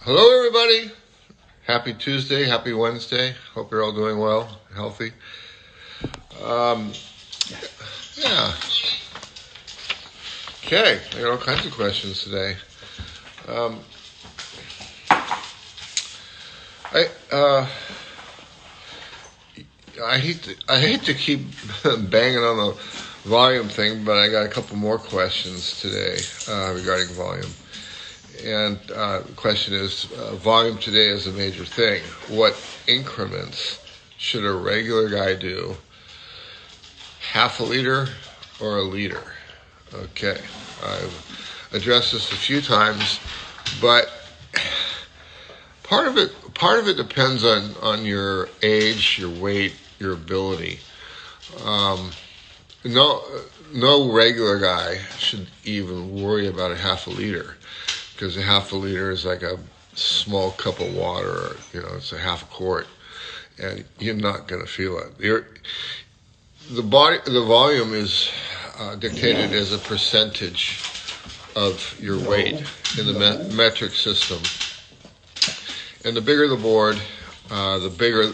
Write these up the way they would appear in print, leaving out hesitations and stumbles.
Hello, everybody. Happy Tuesday. Happy Wednesday. Hope you're all doing well, healthy. Um, yeah. Okay. I got all kinds of questions today. Um, I I hate to keep banging on the volume thing, but I got a couple more questions today regarding volume. And the question is, volume today is a major thing. What increments should a regular guy do? Half a liter or a liter? Okay, I've addressed this a few times, but part of it depends on your age, your weight, your ability. Um, no no regular guy should even worry about a half a liter because a half a liter is like a small cup of water. Or, it's a half a quart, and you're not going to feel it. The volume is dictated as a percentage of your weight in the metric system, and the bigger the board, the bigger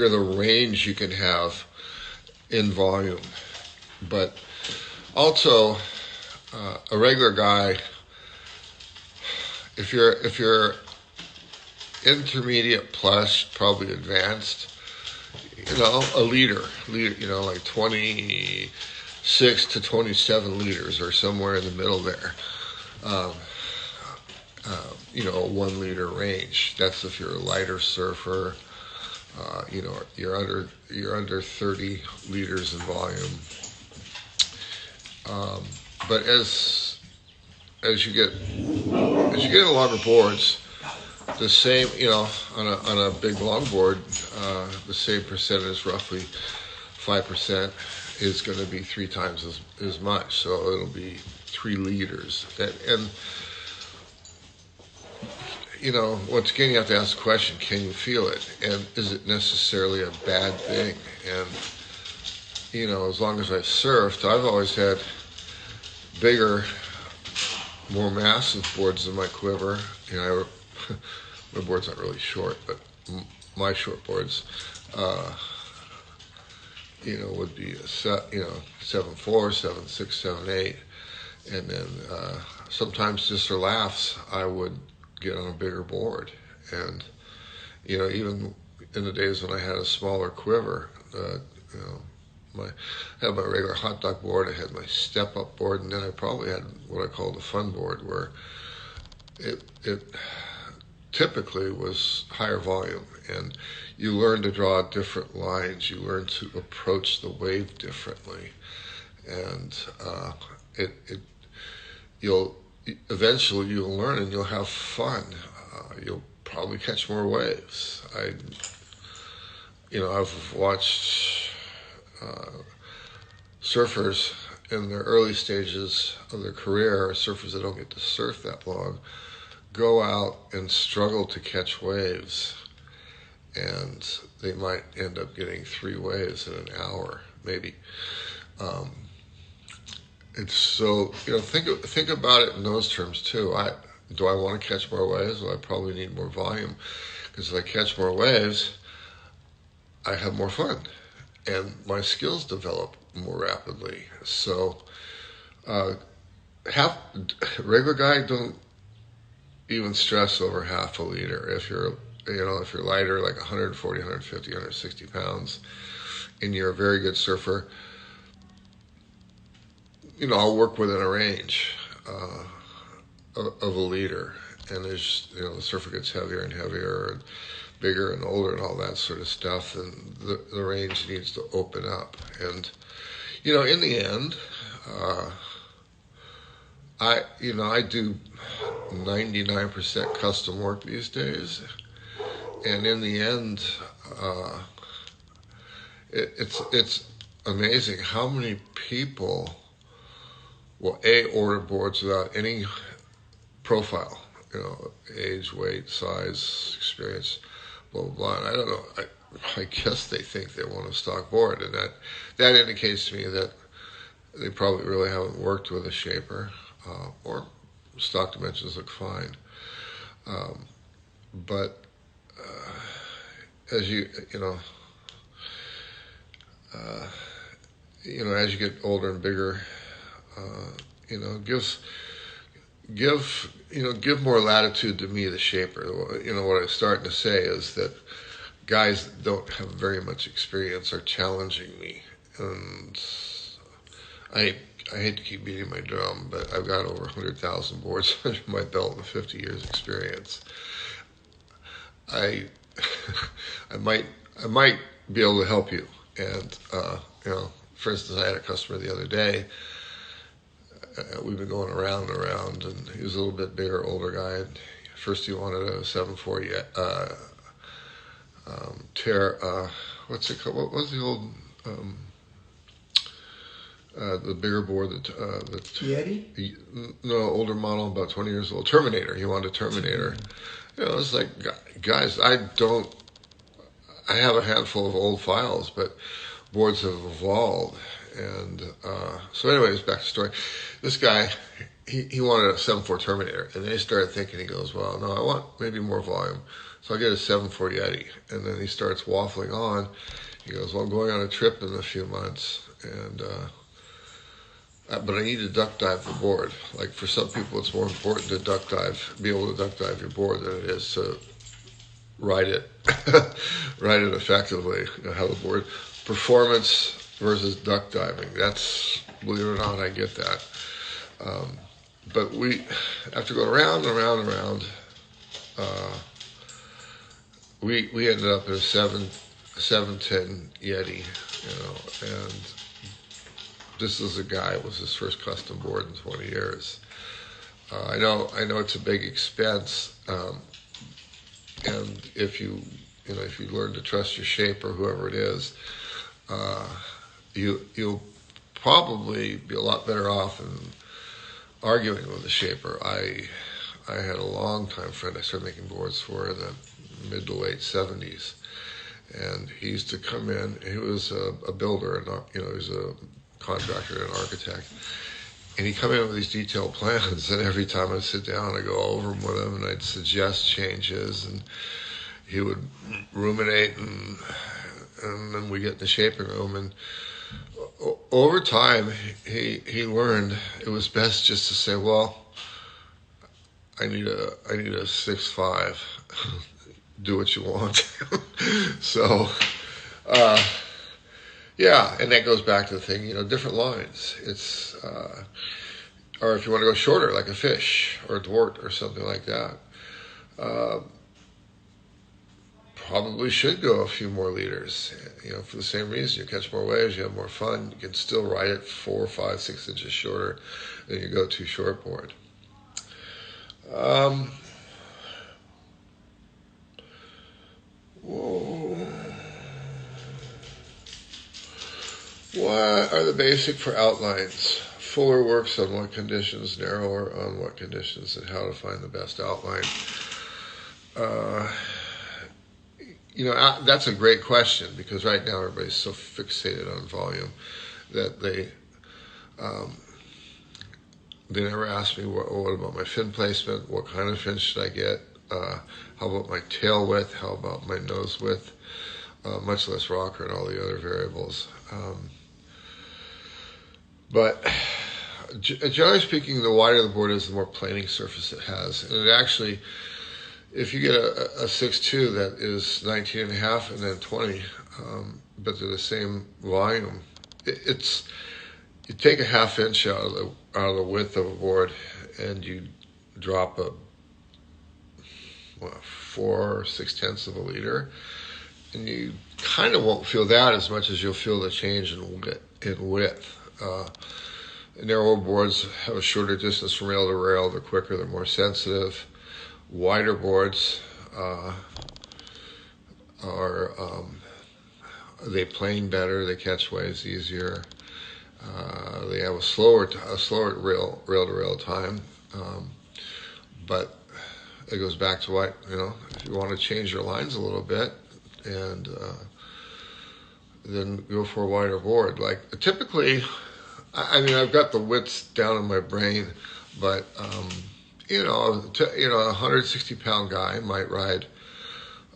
the range you can have in volume. But also, a regular guy, if you're intermediate plus, probably advanced, a liter, like 26 to 27 liters or somewhere in the middle there. Um, a 1 liter range. That's if you're a lighter surfer. You're under 30 liters in volume. But as you get into longer boards, the same, on a big long board, the same percentage, roughly 5%, is going to be three times as much. So it'll be 3 liters. And once again, you have to ask the question: can you feel it? And is it necessarily a bad thing? And as long as I've surfed, I've always had bigger, more massive boards in my quiver. My board's not really short, but my short boards, uh, would be 7.4, 7.6, 7.8, and then sometimes just for laughs, I would get on a bigger board. And even in the days when I had a smaller quiver, you know, I had my regular hot dog board, I had my step up board, and then I probably had what I called a fun board, where it typically was higher volume, and you learn to draw different lines, you learn to approach the wave differently, and it you'll eventually you'll learn and you'll have fun. You'll probably catch more waves. I've watched uh, surfers in their early stages of their career, surfers that don't get to surf that long, go out and struggle to catch waves, and they might end up getting 3 waves in an hour, maybe. Um, it's so think about it in those terms too. Do I want to catch more waves? Well, I probably need more volume, because if I catch more waves, I have more fun, and my skills develop more rapidly. So, uh, half regular guy, don't even stress over half a liter. If you're lighter, like 140, 150, 160 pounds, and you're a very good surfer, I'll work within a range of a liter. And as the surfer gets heavier and heavier, and bigger and older, and all that sort of stuff, and the range needs to open up. And in the end, uh, I do 99% custom work these days, and in the end, uh, it's amazing how many people will order boards without any profile, age, weight, size, experience, blah blah blah. And I don't know. I guess they think they want a stock board, and that indicates to me that they probably really haven't worked with a shaper, or stock dimensions look fine. Um, but as uh, as you get older and bigger, gives give more latitude to me, the shaper. What I'm starting to say is that guys that don't have very much experience are challenging me, and I I hate to keep beating my drum, but I've got over 100,000 boards under my belt with 50 years experience. I I might I might be able to help you, and for instance, I had a customer the other day. We've been going around and around, and he was a little bit bigger, older guy. First, he wanted a 740 tear. What's it called? What was the old the bigger board that Yeti? no, older model, about 20 years old. Terminator. He wanted a Terminator. It's like, guys, I have a handful of old files, but boards have evolved. And so anyways, back to the story. This guy, he wanted a 7.4 Terminator. And then he started thinking, he goes, well, no, I want maybe more volume. So I get a 7.4 Yeti. And then he starts waffling on. He goes, well, I'm going on a trip in a few months. And but I need to duck dive the board. Like, for some people, it's more important to be able to duck dive your board than it is to ride it, ride it effectively. How the board performance versus duck diving. That's, believe it or not, I get that. But after going around and around and around, we ended up in a 710 Yeti, and this is a guy. It was his first custom board in 20 years. I know it's a big expense, and if you learn to trust your shaper, whoever it is, you'll probably be a lot better off in arguing with the shaper. I had a long-time friend I started making boards for in the mid to late 70s, and he used to come in. He was a builder, and he was a contractor and architect, and he'd come in with these detailed plans, and every time I'd sit down, I'd go over them with him, and I'd suggest changes, and he would ruminate, and then we get in the shaping room, and over time, he learned it was best just to say, well, I need a 6.5. Do what you want. So, yeah, and that goes back to the thing, different lines. It's, or if you want to go shorter, like a fish or a dwart or something like that, probably should go a few more liters. For the same reason, you catch more waves, you have more fun. You can still ride it 4, 5, 6 inches shorter than your go-to short board. What are the basic for outlines? Fuller works on what conditions, narrower on what conditions, and how to find the best outline. That's a great question, because right now everybody's so fixated on volume that they never ask me, what about my fin placement? What kind of fin should I get? How about my tail width? How about my nose width? Much less rocker and all the other variables. But generally speaking, the wider the board is, the more planing surface it has. And it actually, if you get a 6.2 that is 19.5 and then 20, but they're the same volume, you take a half inch out of the width of a board, and you drop 4 or 6/10 of a liter, and you kind of won't feel that as much as you'll feel the change in width. Narrower boards have a shorter distance from rail to rail. They're quicker. They're more sensitive. Wider boards they plane better. They catch waves easier. They have a slower rail to rail time. But it goes back to what, if you want to change your lines a little bit, and then go for a wider board. Like, typically, I've got the widths down in my brain, but a 160-pound guy might ride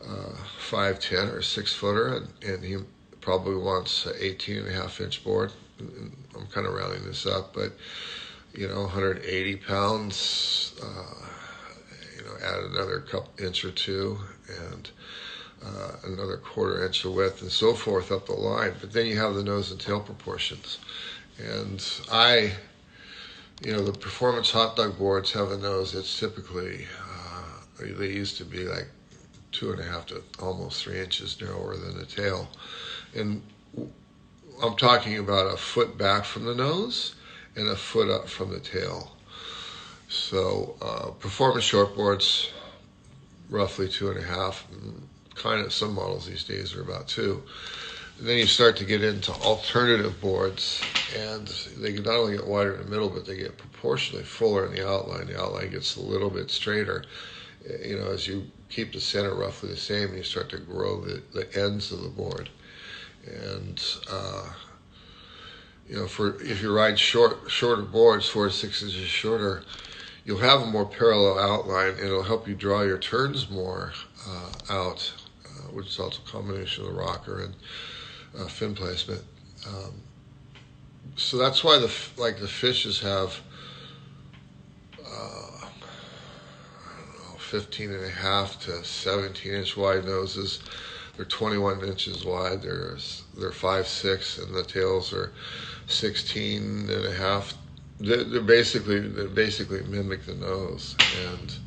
5'10" or 6-footer, and he probably wants an 18.5-inch board. I'm kind of rounding this up, but 180 pounds, add another inch or two, and another quarter inch of width, and so forth up the line. But then you have the nose and tail proportions, and the performance hot dog boards have a nose that's typically, they used to be like 2.5 to almost 3 inches narrower than the tail. And I'm talking about a foot back from the nose and a foot up from the tail. So performance shortboards, roughly 2.5. Kind of some models these days are about 2. And then you start to get into alternative boards, and they not only get wider in the middle, but they get proportionally fuller in the outline. The outline gets a little bit straighter, as you keep the center roughly the same, and you start to grow the ends of the board. And if you ride shorter boards, 4 to 6 inches shorter, you'll have a more parallel outline, and it'll help you draw your turns more out, which is also a combination of the rocker and fin placement. So that's why the Fishes have 15.5 to 17-inch wide noses. They're 21 inches wide. They're 5'6", and the tails are 16.5. They basically mimic the nose, and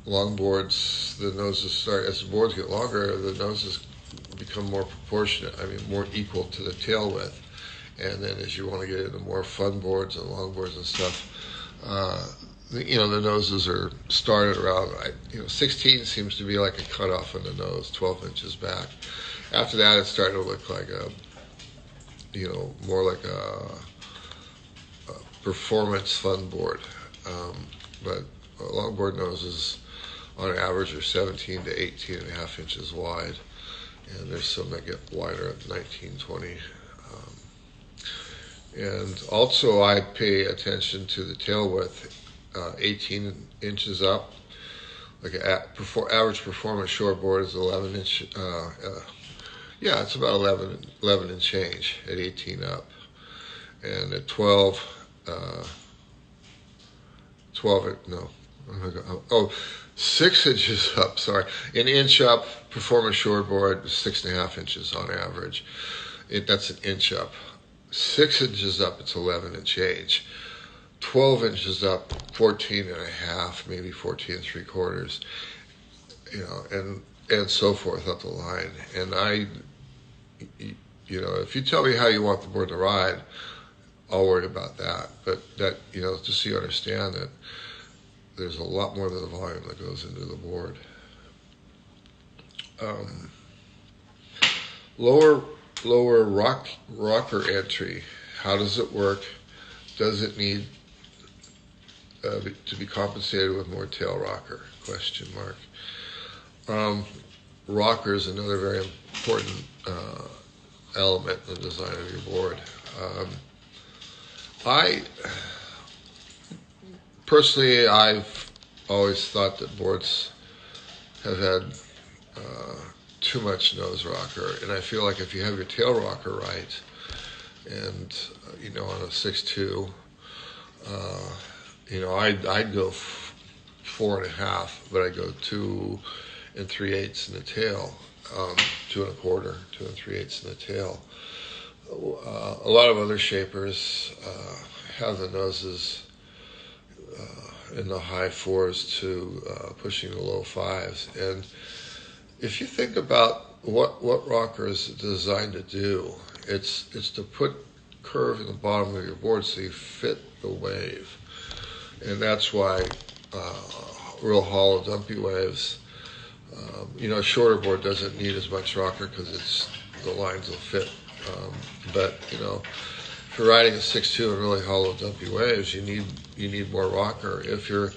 long boards, the noses start, as the boards get longer, the noses become more proportionate. More equal to the tail width. And then as you want to get into more fun boards and long boards and stuff, the noses are started around, 16 seems to be like a cutoff on the nose, 12 inches back. After that, it's starting to look like more like a performance fun board. But longboard noses, on average, are 17 to 18.5 inches wide. And there's some that get wider at 19, 20. And also, I pay attention to the tail width, 18 inches up. Like an average performance shortboard is 11 inch. It's about 11 and change at 18 up, and at 12, 6 inches up. Sorry, an inch up. Performance shortboard is 6.5 inches on average. That's an inch up. 6 inches up, it's 11 and change. 12 inches up, 14.5, maybe 14.75, and so forth up the line. And if you tell me how you want the board to ride, I'll worry about that. But that, just so you understand that there's a lot more than the volume that goes into the board. Lower rocker entry. How does it work? Does it need to be compensated with more tail rocker? ? Rocker is another very important element in the design of your board. I've always thought that boards have had too much nose rocker, and I feel like if you have your tail rocker right, and on a 6.2, I'd go 4.5, but I go 2 3/8 in the tail, 2 1/4, 2 3/8 in the tail. A lot of other shapers have the noses in the high 4s to pushing the low 5s, and if you think about what rocker is designed to do, it's to put curve in the bottom of your board so you fit the wave. And that's why real hollow, dumpy waves, a shorter board doesn't need as much rocker because the lines will fit. But if you're riding a 6.2 and really hollow, dumpy waves, you need more rocker. If you're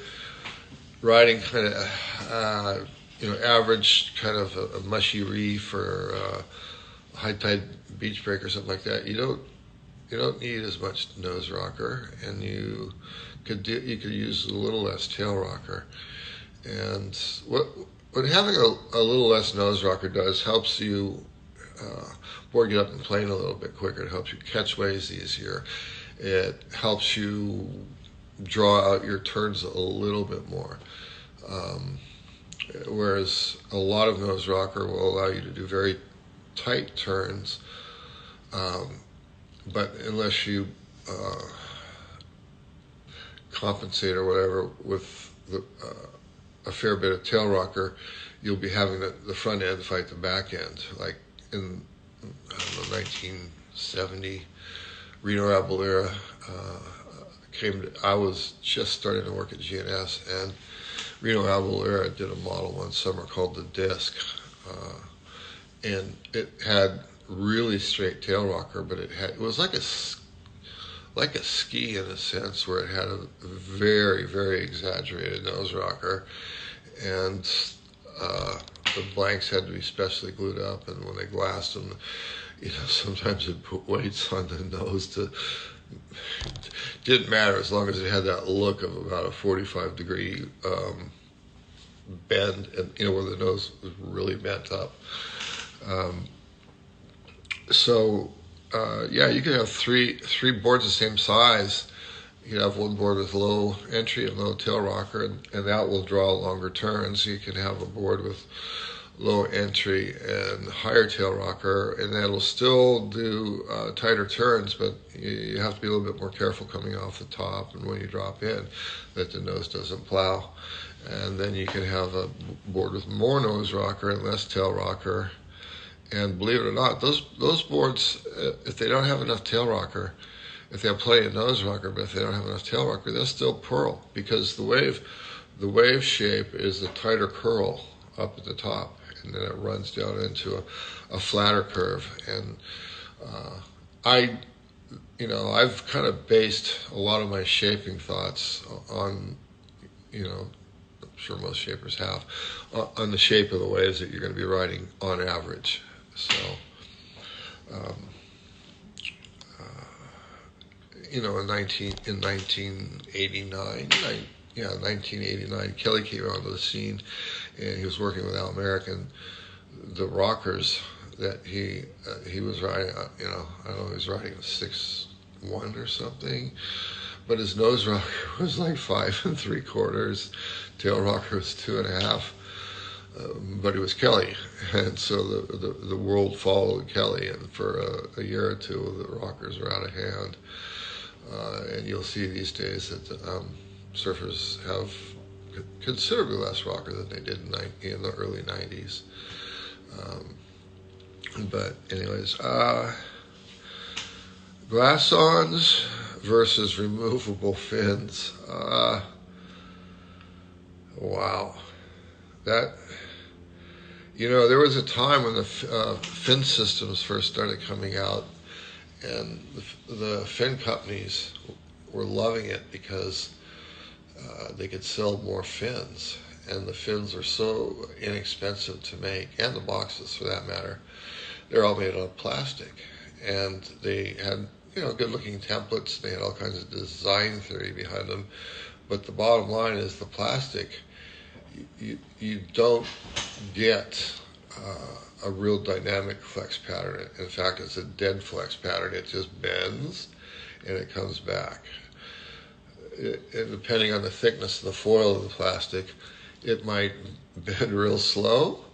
riding kind of average, kind of a mushy reef or a high tide beach break or something like that, you don't you don't need as much nose rocker, and you could use a little less tail rocker. And what having a little less nose rocker does helps you board get up and plane a little bit quicker. It helps you catch waves easier. It helps you draw out your turns a little bit more. Um, Whereas a lot of nose rocker will allow you to do very tight turns, um, but unless you uh, compensate or whatever with a fair bit of tail rocker, you'll be having the front end fight the back end. Like in, I don't know, 1970, Reno Avalera I was just starting to work at GNS, and Reno Avalera did a model one summer called the Disc, and it had really straight tail rocker, but it was like a ski in a sense, where it had a very, very exaggerated nose rocker, and the blanks had to be specially glued up, and when they glassed them, sometimes it put weights on the nose to. It didn't matter as long as it had that look of about a 45-degree bend, and where the nose was really bent up. Um, so yeah, you could have three boards the same size. You could have one board with low entry and low tail rocker, and that will draw longer turns. You can have a board with low entry and higher tail rocker, and that'll still do tighter turns, but you have to be a little bit more careful coming off the top and when you drop in, that the nose doesn't plow. And then you can have a board with more nose rocker and less tail rocker. And believe it or not, those boards, if they don't have enough tail rocker, if they have plenty of nose rocker, but if they don't have enough tail rocker, they'll still purl, because the wave shape is a tighter curl up at the top, and then it runs down into a flatter curve. And I've kind of based a lot of my shaping thoughts on, I'm sure most shapers have, on the shape of the waves that you're going to be riding on average. So, in 1989, Kelly came onto the scene, and he was working with Al American. The rockers that he was riding, I don't know, he was riding a 6.1 or something, but his nose rocker was like 5 3/4, tail rocker was 2.5. But it was Kelly, and so the world followed Kelly, and for a year or two, the rockers were out of hand. And you'll see these days that surfers have considerably less rocker than they did in the early 90s. But anyways, glass-ons versus removable fins. Wow. That, there was a time when the fin systems first started coming out, and the fin companies were loving it because they could sell more fins, and the fins are so inexpensive to make, and the boxes for that matter. They're all made out of plastic, and they had good-looking templates. They had all kinds of design theory behind them, but the bottom line is the plastic. You don't get a real dynamic flex pattern. In fact, it's a dead flex pattern. It just bends and it comes back. And depending on the thickness of the foil of the plastic, it might bend real slow,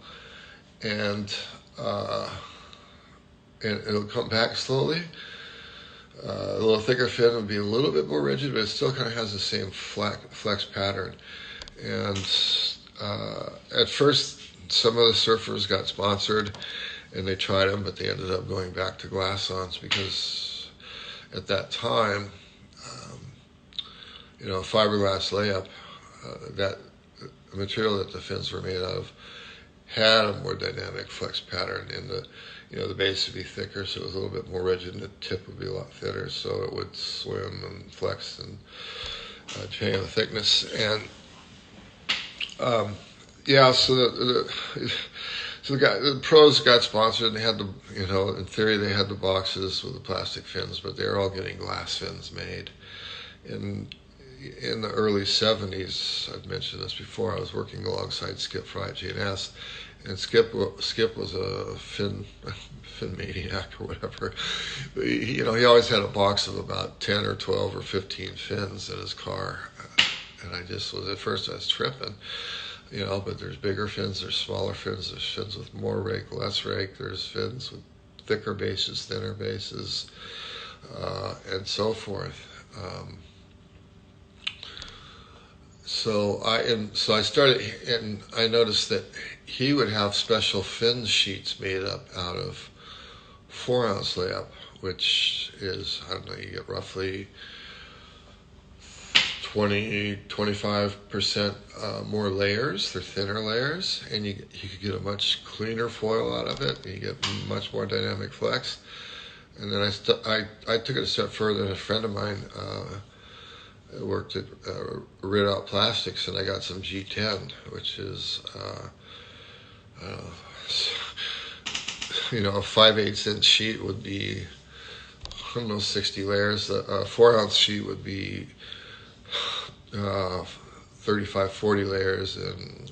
and it'll come back slowly. A little thicker fin would be a little bit more rigid, but it still kind of has the same flex pattern. And at first, some of the surfers got sponsored, and they tried them, but they ended up going back to glass-ons, because at that time, fiberglass layup, that material that the fins were made out of, had a more dynamic flex pattern. In the base would be thicker, so it was a little bit more rigid, and the tip would be a lot thinner, so it would swim and flex and depending on the thickness. And so So the pros got sponsored, and they had in theory they had the boxes with the plastic fins, but they're all getting glass fins made. In in the early '70s, I've mentioned this before. I was working alongside Skip Fry at GNS, and Skip was a fin maniac or whatever. He always had a box of about 10 or 12 or 15 fins in his car, and I just was at first I was tripping. But there's bigger fins, there's smaller fins, there's fins with more rake, less rake, there's fins with thicker bases, thinner bases, and so forth. So I started, and I noticed that he would have special fin sheets made up out of 4-ounce layup, which is, I don't know, you get roughly 25% more layers. They're thinner layers, and you could get a much cleaner foil out of it, and you get much more dynamic flex. And then I took it a step further, and a friend of mine worked at Ridout Plastics, and I got some G10, which is a 5/8 inch sheet would be, I don't know, 60 layers. A 4-ounce sheet would be 35, 40 layers, and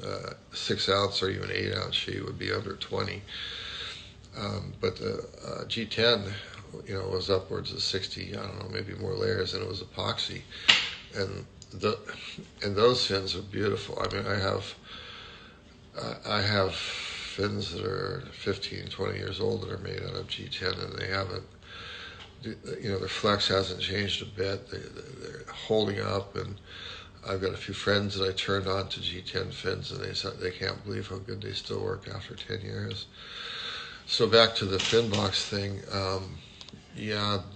6-ounce or even 8-ounce sheet would be under 20. But the G10, was upwards of 60, I don't know, maybe more layers, and it was epoxy. And those fins are beautiful. I mean, I have fins that are 15, 20 years old that are made out of G10, and they haven't, their flex hasn't changed a bit. They're holding up, and I've got a few friends that I turned on to G10 fins, and they said they can't believe how good they still work after 10 years. So back to the fin box thing.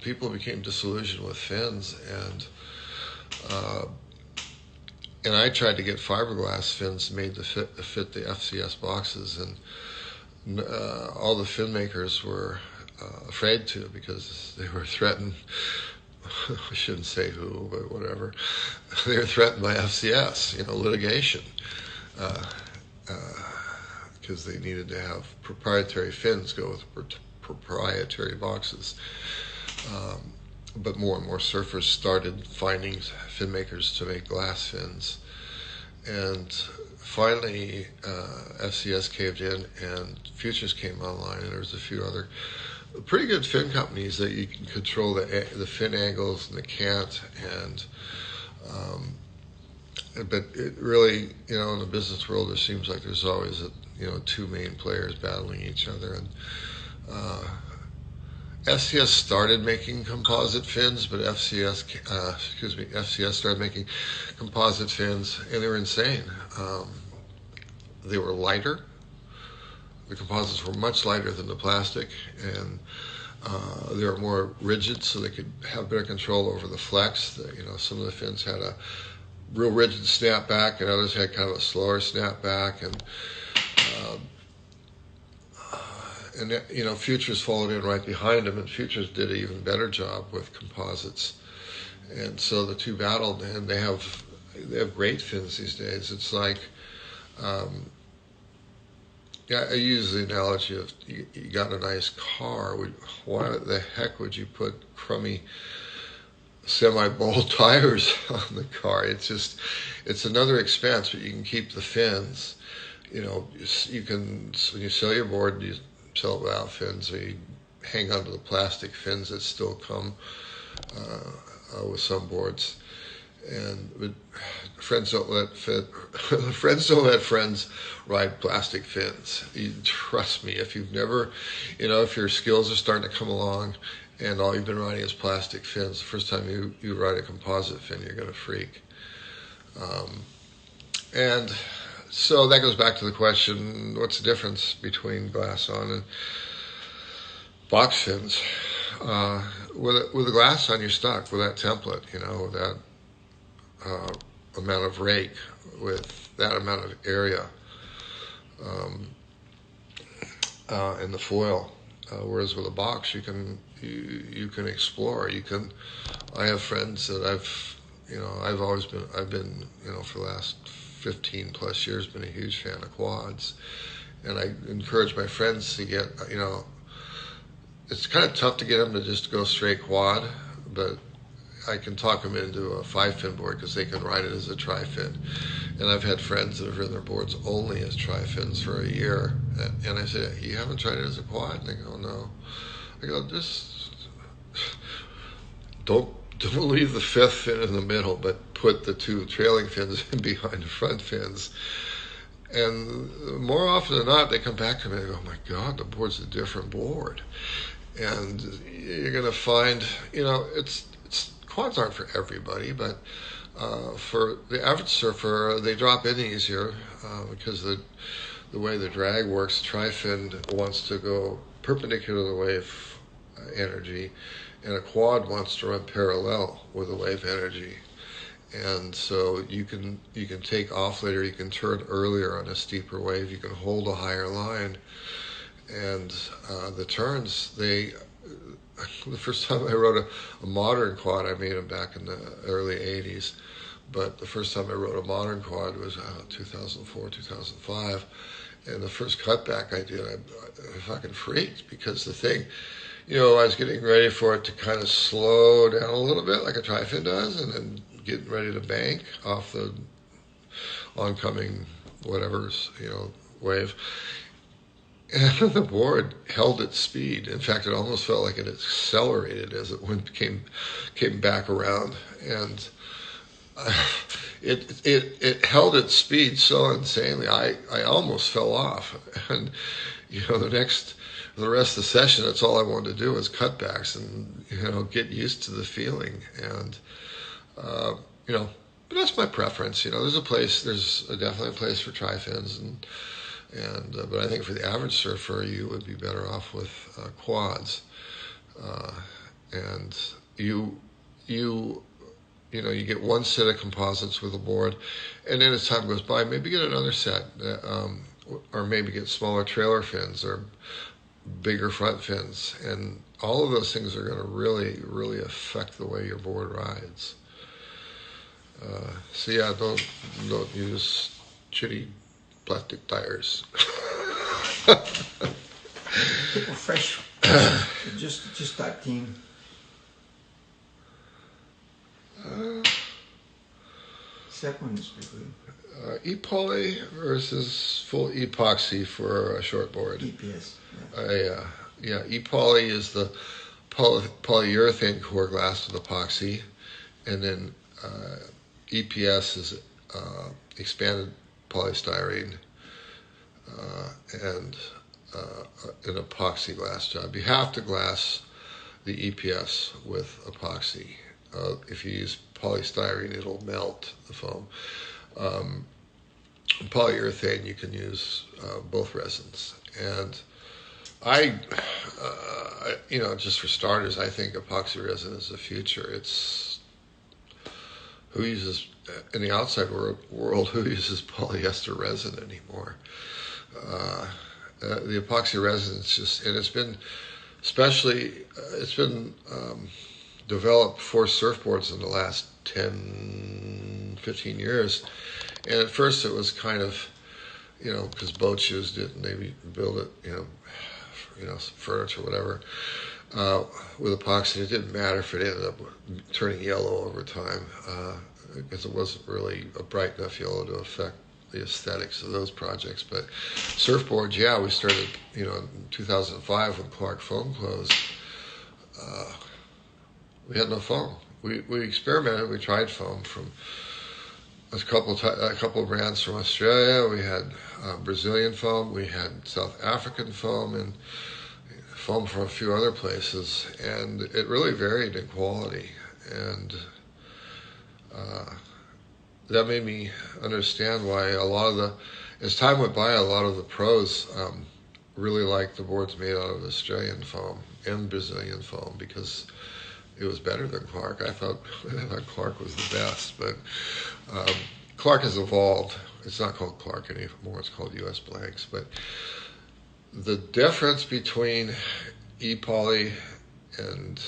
People became disillusioned with fins, and I tried to get fiberglass fins made to fit the FCS boxes, and all the fin makers were afraid to, because they were threatened. I shouldn't say who, but whatever. They were threatened by FCS, litigation, because they needed to have proprietary fins go with proprietary boxes. But more and more surfers started finding fin makers to make glass fins. And finally, FCS caved in, and Futures came online, and there was a few other pretty good fin companies that you can control the fin angles and the cant, and but it really, in the business world, it seems like there's always two main players battling each other. And FCS started making composite fins, but FCS started making composite fins, and they were insane. They were lighter. The composites were much lighter than the plastic, and they were more rigid, so they could have better control over the flex. Some of the fins had a real rigid snapback, and others had kind of a slower snapback, and Futures followed in right behind them, and Futures did an even better job with composites. And so the two battled, and they have great fins these days. It's like, I use the analogy of you got a nice car. Why the heck would you put crummy semi-bowl tires on the car? It's another expense, but you can keep the fins. You can, when you sell your board, you sell it without fins, or you hang onto the plastic fins that still come with some boards. But friends don't let friends ride plastic fins. Trust me, if you've never, if your skills are starting to come along, and all you've been riding is plastic fins, the first time you ride a composite fin, you're going to freak. And so that goes back to the question, what's the difference between glass on and box fins? With the glass on, you're stuck with that template, with that amount of rake, with that amount of area in the foil. Whereas with a box, you can explore. I have friends that I've been for the last 15 plus years been a huge fan of quads, And I encourage my friends to get, it's kind of tough to get them to just go straight quad, but I can talk them into a 5-fin board because they can ride it as a tri-fin. And I've had friends that have ridden their boards only as tri-fins for a year. And I say, you haven't tried it as a quad? And they go, no. I go, just don't leave the 5th fin in the middle, but put the 2 trailing fins in behind the front fins. And more often than not, they come back to me and go, oh my God, the board's a different board. And you're going to find, it's quads aren't for everybody, but for the average surfer, they drop in easier because the way the drag works, tri-fin wants to go perpendicular to the wave energy, and a quad wants to run parallel with the wave energy. And so you can take off later, you can turn earlier on a steeper wave, you can hold a higher line, and the turns, the first time I rode a modern quad, I made them back in the early 80s, but the first time I rode a modern quad was 2004, 2005, and the first cutback I did, I fucking freaked because the thing, I was getting ready for it to kind of slow down a little bit like a tri-fin does, and then getting ready to bank off the oncoming whatever's, wave. And the board held its speed. In fact, it almost felt like it accelerated as it came back around, and it held its speed so insanely. I almost fell off, and the rest of the session, that's all I wanted to do was cutbacks and get used to the feeling, and but that's my preference. There's definitely a place for tri-fins, but I think for the average surfer, you would be better off with quads, and you get one set of composites with a board, and then as time goes by, maybe get another set, or maybe get smaller trailer fins or bigger front fins, and all of those things are going to really, really affect the way your board rides. So yeah, don't use shitty plastic tires. Keep it fresh. just that team. Second is good. E-poly versus full epoxy for a short board. EPS. E-poly is the polyurethane core glass with epoxy, and then EPS is expanded polystyrene and an epoxy glass job. You have to glass the EPS with epoxy. If you use polystyrene, it'll melt the foam. Polyurethane, you can use both resins. And just for starters, I think epoxy resin is the future. It's who uses in the outside world, who uses polyester resin anymore? The epoxy resin is it's been developed for surfboards in the last 10, 15 years. And at first it was kind of, because boats used it and they build it, furniture, whatever, with epoxy. It didn't matter if it ended up turning yellow over time, because it wasn't really a bright enough yellow to affect the aesthetics of those projects. But surfboards, we started, in 2005 when Clark Foam closed. We had no foam. We experimented. We tried foam from a couple of brands from Australia. We had Brazilian foam. We had South African foam and foam from a few other places, and it really varied in quality. And that made me understand why as time went by, a lot of the pros really liked the boards made out of Australian foam and Brazilian foam, because it was better than Clark. I thought Clark was the best, but Clark has evolved. It's not called Clark anymore. It's called US Blanks. But the difference between E-poly and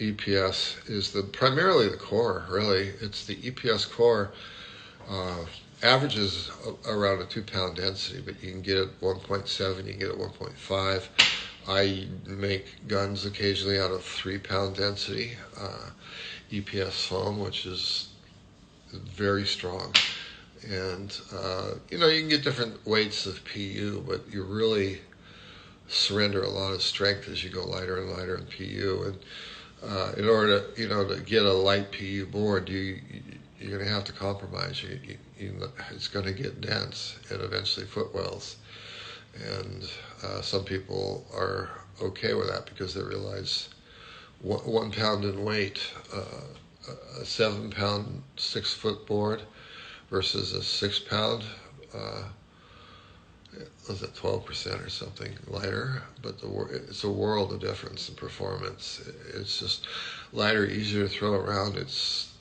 EPS is primarily the core, really. It's the EPS core averages around a 2 pound density, but you can get it 1.7, you can get it 1.5. I make guns occasionally out of 3 pound density EPS foam, which is very strong. And you can get different weights of PU, but you really surrender a lot of strength as you go lighter and lighter in PU. And in order to get a light PU board, you're going to have to compromise. It's going to get dense and eventually footwells. And some people are okay with that because they realize 1 pound in weight, a 7 pound 6 foot board versus a 6 pound, was it 12% or something lighter? But it's a world of difference in performance. It's just lighter, easier to throw around. It's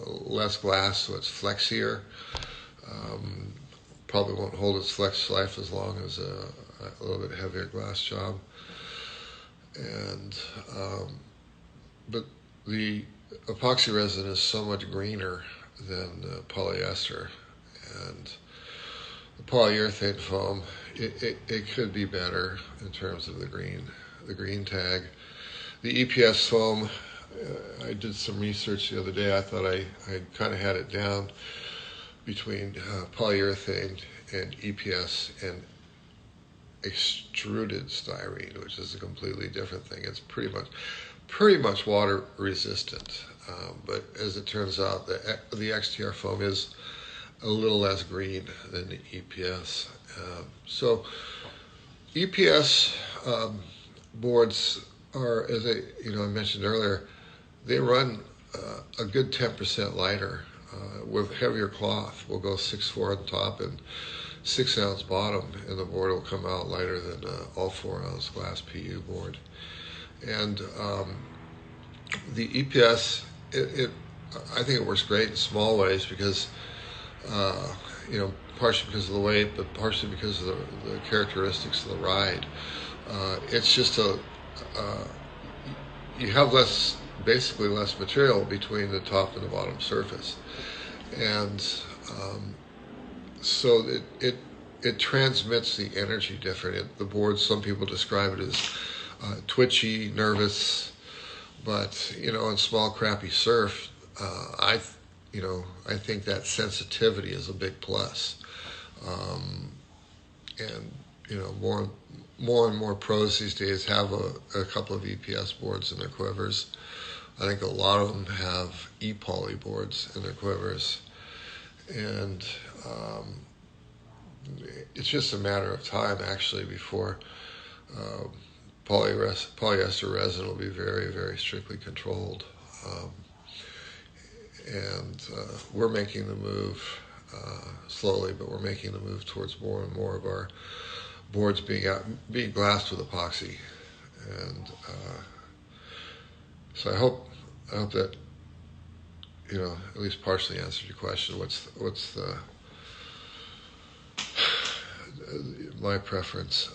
less glass, so it's flexier. Probably won't hold its flex life as long as a little bit heavier glass job. And but the epoxy resin is so much greener than polyester, and the polyurethane foam, it could be better in terms of the green tag. The EPS foam, I did some research the other day. I thought I kind of had it down between polyurethane and EPS and extruded styrene, which is a completely different thing. It's pretty much water resistant, but as it turns out, the XTR foam is a little less green than the EPS. So EPS boards are, as I mentioned earlier, they run a good 10% lighter with heavier cloth. We'll go 6.4 on top and 6 ounce bottom, and the board will come out lighter than all 4 ounce glass PU board. And the EPS, I think it works great in small ways because, partially because of the weight, but partially because of the characteristics of the ride. It's just you have basically less material between the top and the bottom surface. And so it transmits the energy different. The board, some people describe it as twitchy, nervous, but in small crappy surf, I think that sensitivity is a big plus. And more and more pros these days have a couple of EPS boards in their quivers. I think a lot of them have E-poly boards in their quivers, and it's just a matter of time actually before polyester resin will be very, very strictly controlled. And we're making the move slowly, but we're making the move towards more and more of our boards being glassed with epoxy. And so I hope that at least partially answered your question. What's my preference?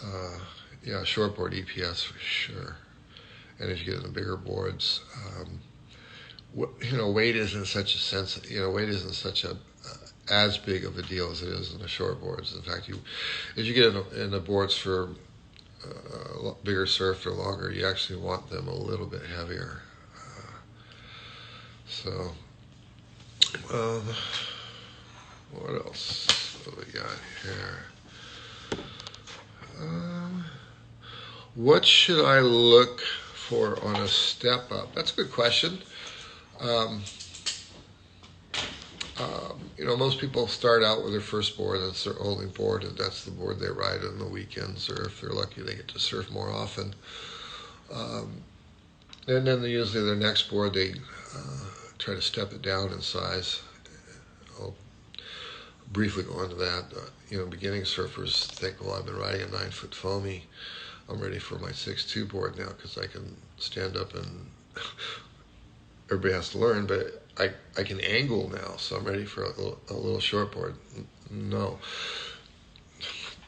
Shortboard EPS for sure. And as you get into bigger boards, weight isn't such as big of a deal as it is in the shortboards. In fact, as you get in the boards for bigger surf or longer, you actually want them a little bit heavier. So, what else have we got here? What should I look for on a step up? That's a good question. Most people start out with their first board. That's their only board, and that's the board they ride on the weekends, or if they're lucky, they get to surf more often. And then usually their next board, they try to step it down in size. I'll briefly go into that. Beginning surfers think, well, I've been riding a 9-foot foamy. I'm ready for my 6.2 board now because I can stand up and everybody has to learn, but I can angle now, so I'm ready for a little short board. No.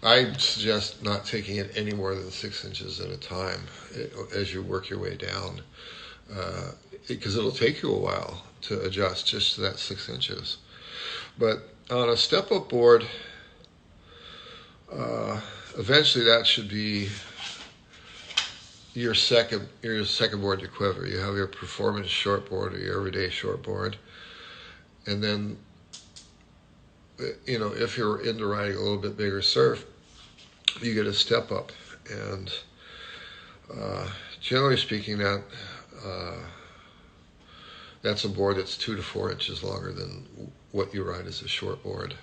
I suggest not taking it any more than 6 inches at a time as you work your way down, because it'll take you a while to adjust just to that 6 inches. But on a step-up board, eventually that should be your second board you quiver. You have your performance shortboard or your everyday shortboard, and then if you're into riding a little bit bigger surf, you get a step up, and generally speaking, that's a board that's 2 to 4 inches longer than what you ride as a shortboard.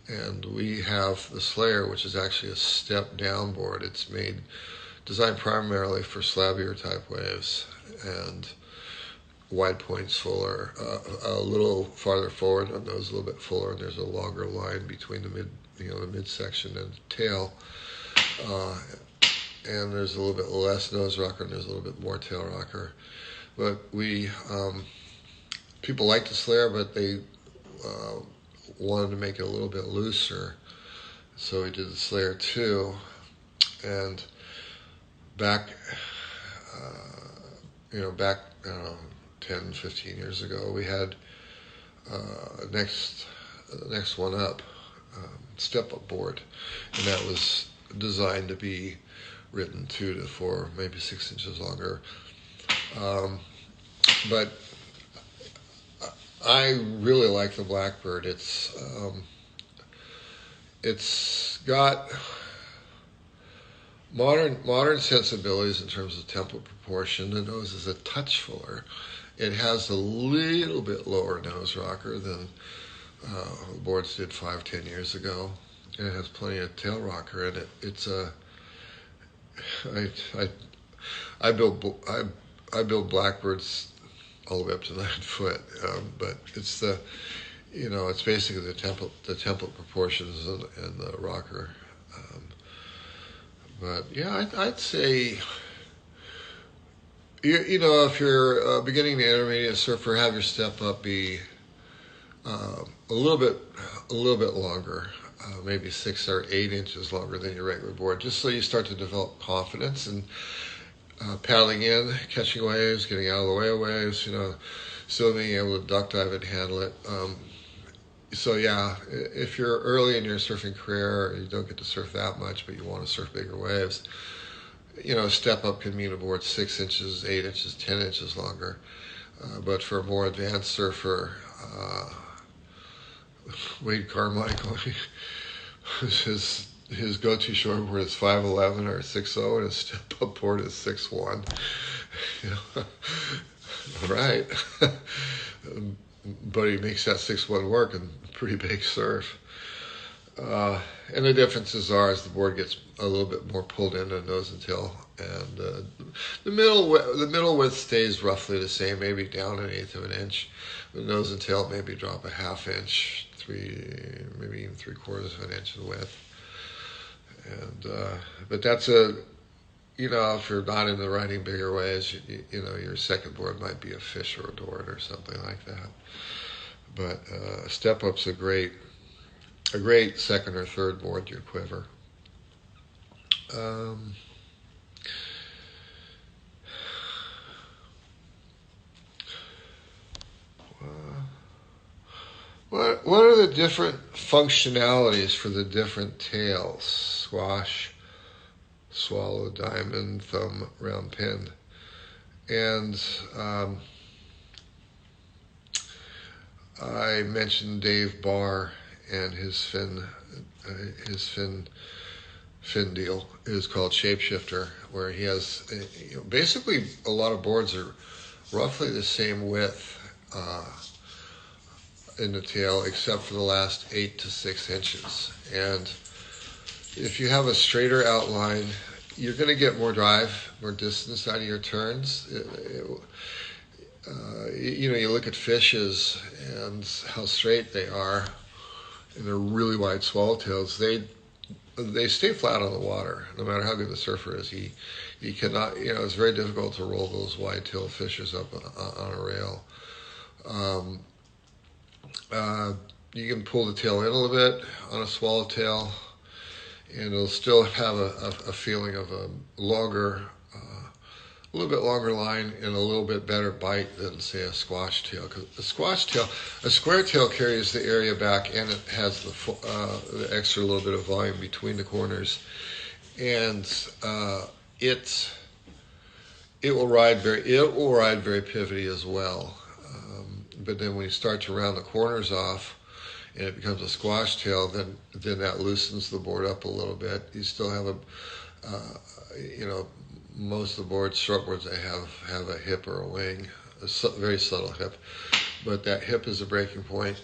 And we have the Slayer, which is actually a step down board. It's designed primarily for slabbier type waves, and wide points fuller, a little farther forward on those, a little bit fuller, and there's a longer line between the midsection and the tail. And there's a little bit less nose rocker, and there's a little bit more tail rocker. But people like the Slayer, but they wanted to make it a little bit looser, so we did the Slayer 2. And back, I don't know, 10, 15 years ago, we had next one up, step-up board, and that was designed to be ridden 2 to 4, maybe 6 inches longer. But I really like the Blackbird. It's got modern sensibilities in terms of tempo proportion. The nose is a touch fuller. It has a little bit lower nose rocker than the boards did 5-10 years ago, and it has plenty of tail rocker in it. It's I build Blackbirds all the way up to 9 foot, but it's it's basically the template proportions and the rocker. But yeah, I'd say, if you're a beginning to intermediate surfer, have your step up be a little bit longer, maybe 6 or 8 inches longer than your regular board, just so you start to develop confidence and paddling in, catching waves, getting out of the way of waves, still being able to duck dive and handle it. So yeah, if you're early in your surfing career, you don't get to surf that much, but you want to surf bigger waves, step up can mean a board 6 inches, 8 inches, 10 inches longer. But for a more advanced surfer, Wade Carmichael, his go-to shortboard is 5'11" or 6'0", and his step-up board is 6'1". Right. But he makes that 6'1" work in pretty big surf. And the differences are as the board gets a little bit more pulled into nose and tail, and the middle width stays roughly the same, maybe down 1/8 of an inch. The nose and tail maybe drop a 1/2 inch, maybe even 3/4 of an inch in width. And but that's if you're not into riding bigger waves, your second board might be a Fish or a Dort or something like that. But step up's a great second or third board to your quiver. What are the different functionalities for the different tails? Squash, swallow, diamond, thumb, round pin. And I mentioned Dave Barr and his fin deal. It is called Shapeshifter, where he has basically a lot of boards are roughly the same width in the tail, except for the last 8 to 6 inches. And if you have a straighter outline, you're going to get more drive, more distance out of your turns. You look at fishes and how straight they are, and they're really wide swallowtails. They stay flat on the water, no matter how good the surfer is. He cannot. It's very difficult to roll those wide-tailed fishes up on a rail. You can pull the tail in a little bit on a swallowtail, and it'll still have a feeling of a longer a little bit longer line and a little bit better bite than, say, a squash tail. Because a square tail carries the area back, and it has the extra little bit of volume between the corners, and it will ride very pivoty as well. But then when you start to round the corners off, and it becomes a squash tail, then that loosens the board up a little bit. You still have most of the boards, short boards, they have a hip or a wing, very subtle hip, but that hip is a breaking point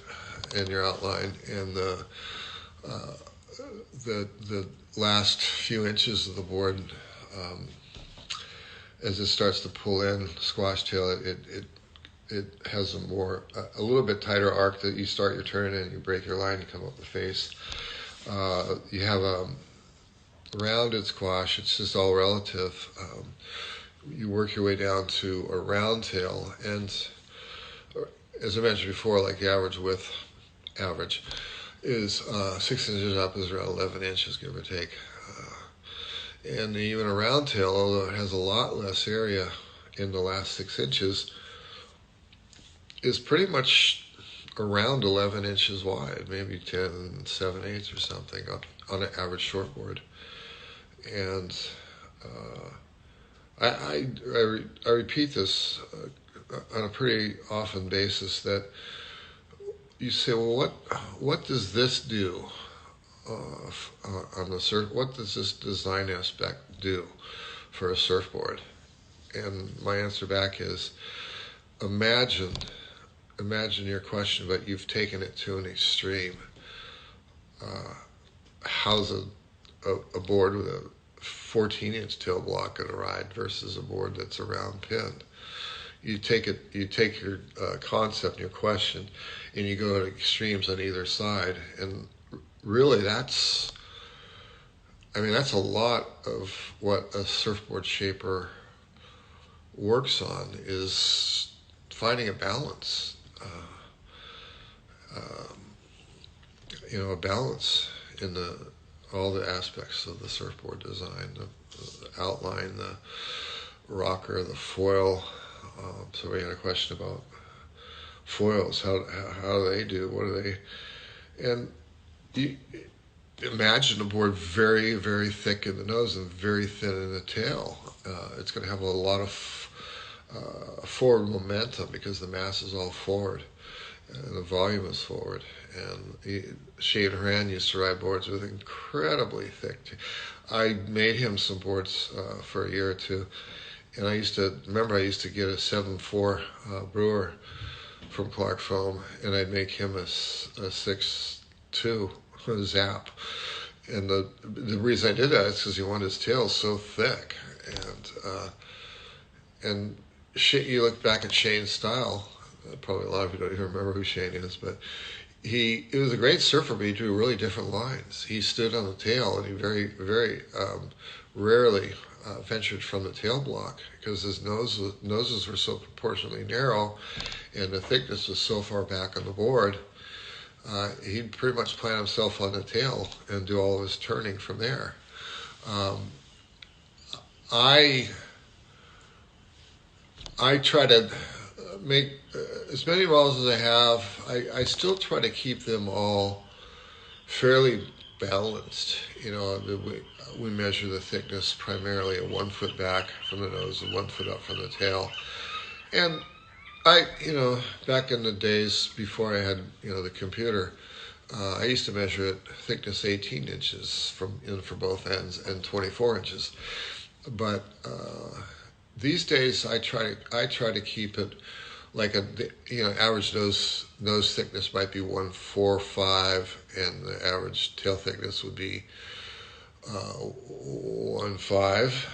in your outline, and the last few inches of the board, as it starts to pull in squash tail, it has a little bit tighter arc that you start your turn and you break your line, you come up the face. You have a rounded squash, it's just all relative. You work your way down to a round tail, and as I mentioned before, like the average is 6 inches up is around 11 inches, give or take. And even a round tail, although it has a lot less area in the last 6 inches, is pretty much around 11 inches wide, maybe 10, 7/8 or something on an average shortboard. And I repeat this on a pretty often basis, that you say, well, what does this do on the surf? What does this design aspect do for a surfboard? And my answer back is, imagine your question, but you've taken it to an extreme. How's a board with a 14-inch tail block going to ride versus a board that's a round pin? You take your concept and your question, and you go to extremes on either side, and really that's a lot of what a surfboard shaper works on, is finding a balance. A balance in all the aspects of the surfboard design, the outline, the rocker, the foil. So we had a question about foils. How do they do? What do they? And you imagine a board very, very thick in the nose and very thin in the tail. It's going to have a lot of forward momentum because the mass is all forward and the volume is forward. And Shane Horan used to ride boards with incredibly thick. I made him some boards for a year or two, and I used to get a 7.4 Brewer from Clark Foam, and I'd make him a 6.2 Zap. And the reason I did that is because he wanted his tail so thick. And you look back at Shane's style, probably a lot of you don't even remember who Shane is, but he was a great surfer, but he drew really different lines. He stood on the tail, and he very, very rarely ventured from the tail block because his noses were so proportionally narrow, and the thickness was so far back on the board. He'd pretty much plant himself on the tail and do all of his turning from there. I try to make as many models as I have. I still try to keep them all fairly balanced. We measure the thickness primarily at 1 foot back from the nose and 1 foot up from the tail. And back in the days before I had, the computer, I used to measure it thickness 18 inches for both ends and 24 inches. But these days I try to keep it like average nose thickness might be 1.45, and the average tail thickness would be 1.5.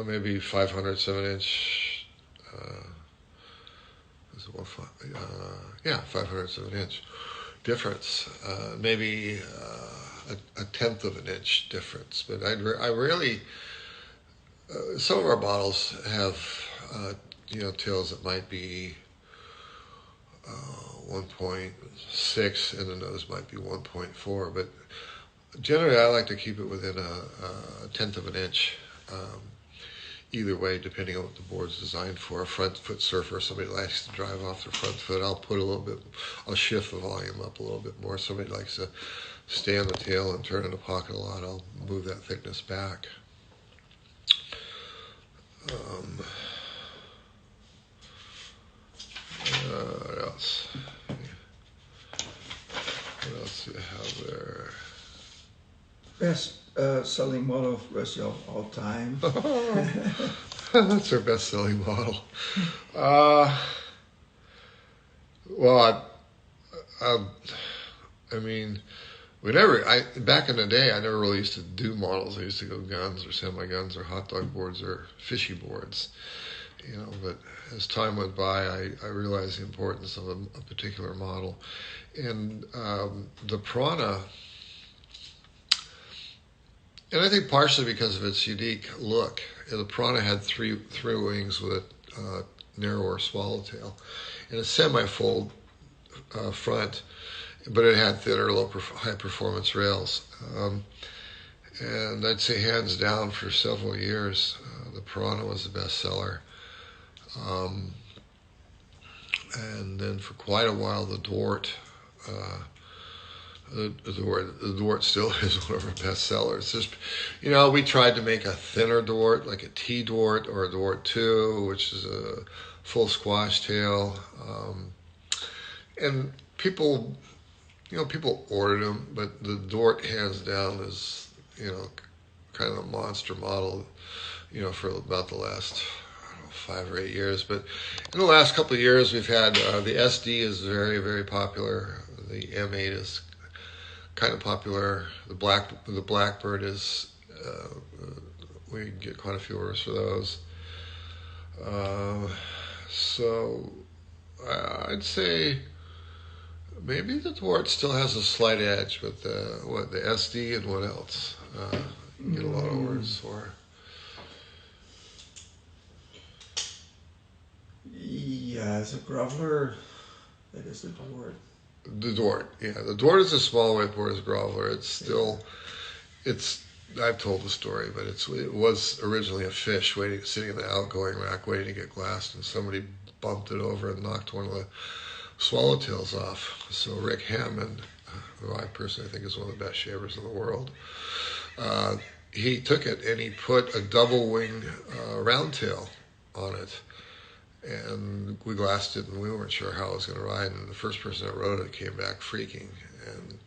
Maybe 500th of an inch. Is it 1.5? 500th of an inch difference. Maybe a 1/10 of an inch difference. But I rarely. Some of our bottles have tails that might be 1.6, and the nose might be 1.4. But generally, I like to keep it within a 1/10 of an inch. either way, depending on what the board's designed for. A front foot surfer, somebody likes to drive off their front foot, I'll shift the volume up a little bit more. Somebody likes to stay on the tail and turn in the pocket a lot, I'll move that thickness back. What else? What else do you have there? Best selling model for us of all time. That's our best-selling model. Well, I mean, back in the day, I never really used to do models. I used to go guns or semi-guns or hot dog boards or fishy boards, but as time went by, I realized the importance of a particular model. And the Prana, and I think partially because of its unique look, the Prana had three wings with a narrower swallowtail and a semi-fold front, but it had thinner, high-performance rails. And I'd say hands down for several years, the Prana was the best seller. And then for quite a while, the Dort. The Dort still is one of our best sellers. Just, we tried to make a thinner Dort, like a T-Dort or a Dort 2, which is a full squash tail. And people ordered them, but the Dort, hands down, is, kind of a monster model, for about the last 5 or 8 years. But in the last couple of years, we've had the SD is very, very popular. The M8 is kind of popular. The Blackbird is, we get quite a few orders for those. So I'd say maybe the Dort still has a slight edge, but the SD and what else? You get a lot of orders for. Yeah, as a groveler, that is the Dort. The Dort, yeah. The Dort is a small wakeboard as a groveler. I've told the story, but it was originally a fish sitting in the outgoing rack waiting to get glassed, and somebody bumped it over and knocked one of the swallowtails off. So Rick Hammond, who I personally think is one of the best shavers in the world, he took it and he put a double wing round tail on it. And we glassed it, and we weren't sure how it was going to ride. And the first person that rode it came back freaking. And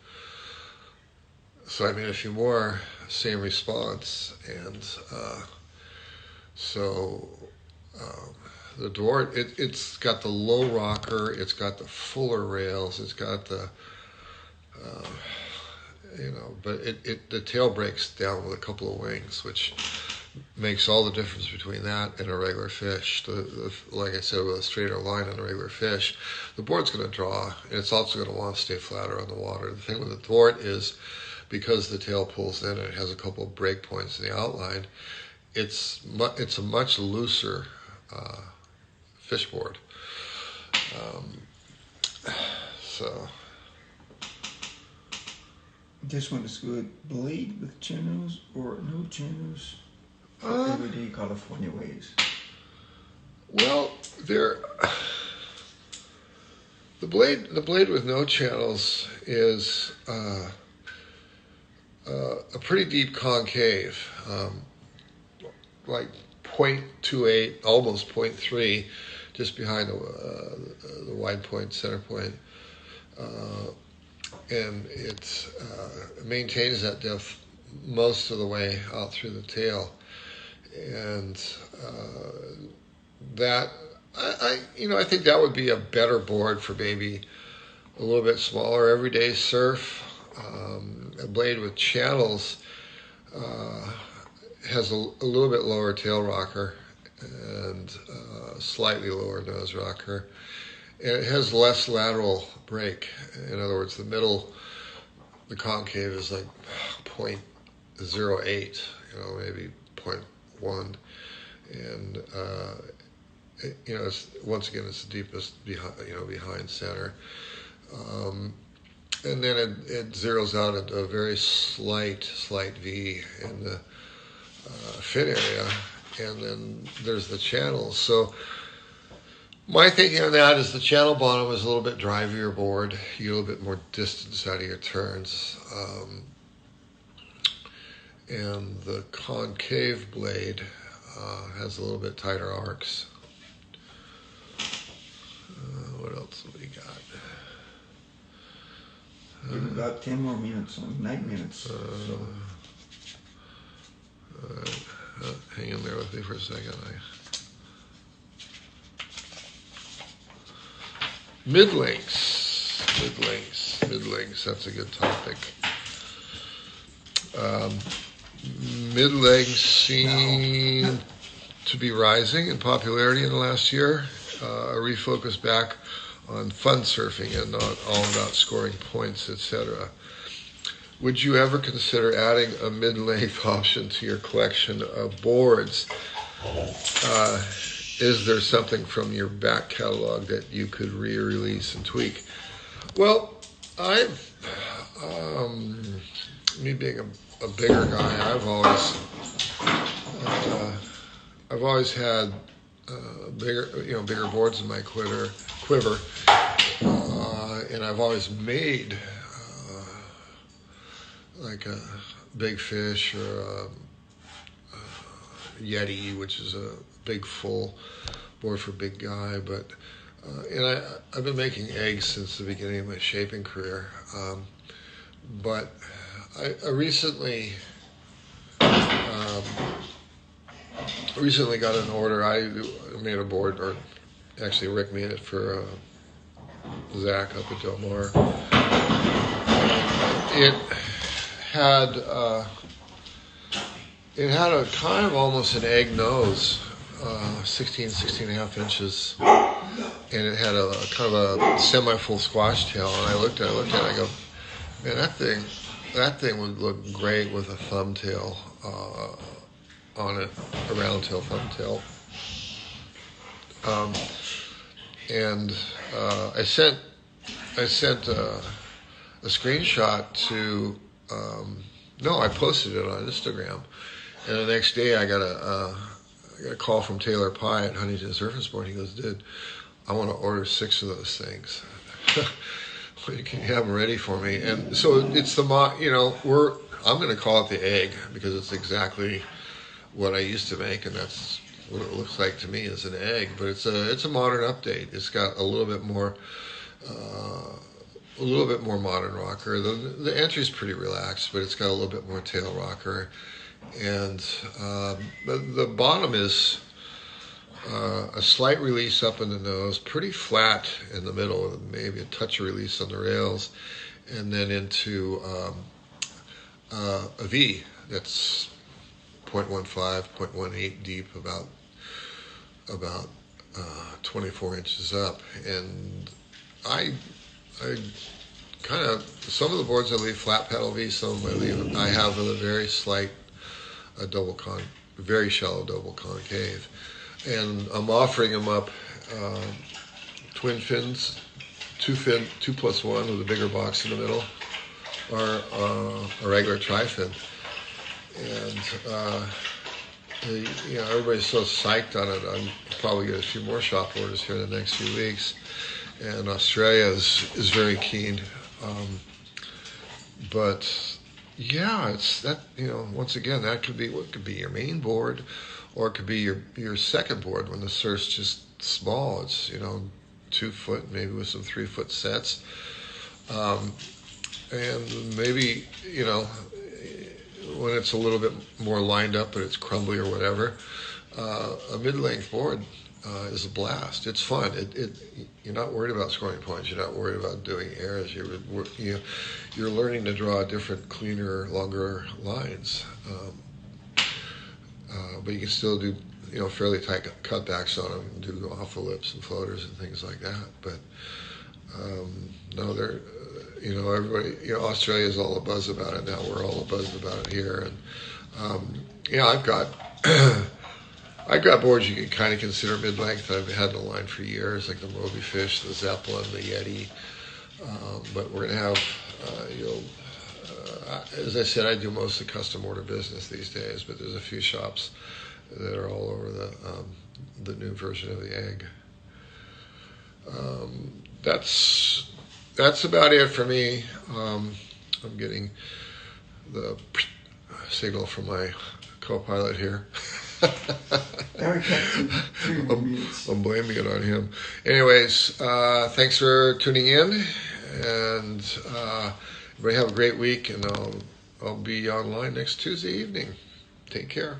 so I made a few more, same response. And the Dort, it's got the low rocker, it's got the fuller rails, it's got the, but the tail breaks down with a couple of wings, which makes all the difference between that and a regular fish. Like I said, with a straighter line on a regular fish, the board's going to draw, and it's also going to want to stay flatter on the water. The thing with the Dort is, because the tail pulls in and it has a couple of break points in the outline, it's a much looser fish board. So this one is good. Blade with channels or no channels? Everyday California waves. Well, the blade with no channels is a pretty deep concave, like 0.28, almost 0.3, just behind the wide point, center point, and it maintains that depth most of the way out through the tail. And I think that would be a better board for maybe a little bit smaller everyday surf. A blade with channels has a little bit lower tail rocker and slightly lower nose rocker, and it has less lateral break. In other words, the concave is like 0.08, maybe 0.1, and it's, once again, it's the deepest behind center, and then it zeroes out into a very slight V in the fin area, and then there's the channels. So my thinking on that is the channel bottom is a little bit drivier board. You get a little bit more distance out of your turns. And the concave blade has a little bit tighter arcs. What else have we got? We've about 10 more minutes, 9 minutes. Hang in there with me for a second. Mid-lengths. That's a good topic. Mid-lengths seem to be rising in popularity in the last year. A refocus back on fun surfing and not all about scoring points, etc. Would you ever consider adding a mid-length option to your collection of boards? Is there something from your back catalog that you could re-release and tweak? Well, me being a bigger guy, I've always had bigger boards in my quiver, and I've always made like a Big Fish or a Yeti, which is a big full board for big guy. But and I've been making eggs since the beginning of my shaping career. But I recently got an order. I made a board, or actually Rick made it for Zach up at Del Mar. It had a kind of almost an egg nose, 16 and a half inches, and it had a kind of a semi-full squash tail. And I looked at it, I go, man, that thing would look great with a thumbtail on it, a round tail thumbtail. And I sent a screenshot to. I posted it on Instagram, and the next day I got a call from Taylor Pye at Huntington Surf and Sport. He goes, "Dude, I want to order 6 of those things. Can you have them ready for me?" And so it's I'm going to call it the egg because it's exactly what I used to make, and that's what it looks like to me as an egg. But it's a modern update. It's got a little bit more modern rocker. The entry's pretty relaxed, but it's got a little bit more tail rocker, and the bottom is a slight release up in the nose, pretty flat in the middle, maybe a touch of release on the rails, and then into a V that's 0.15, 0.18 deep, about 24 inches up. And I kind of, some of the boards I leave flat pedal V, some of them I have with a very slight very shallow double concave. And I'm offering them up twin fins, 2+1 with a bigger box in the middle, or a regular tri-fin. And everybody's so psyched on it. I'll probably get a few more shop orders here in the next few weeks. And Australia is very keen. But yeah, it's that, once again, that could be your main board, or it could be your second board when the surf's just small. It's 2 foot, maybe with some 3 foot sets, and maybe when it's a little bit more lined up, but it's crumbly or whatever. A mid-length board is a blast. It's fun. You're not worried about scoring points. You're not worried about doing errors. You're learning to draw different, cleaner, longer lines. But you can still do fairly tight cutbacks on them, and do off the lips and floaters and things like that. But no, they're everybody, Australia's all abuzz about it now. We're all abuzz about it here, and I've got boards you can kind of consider mid-length. I've had in the line for years, like the Moby Fish, the Zeppelin, the Yeti. But we're gonna have as I said, I do most of the custom order business these days, but there's a few shops that are all over the new version of the egg. That's about it for me. I'm getting the signal from my co-pilot here. Now we kept 3 more minutes. I'm blaming it on him. Anyways, thanks for tuning in, and everybody have a great week, and I'll be online next Tuesday evening. Take care.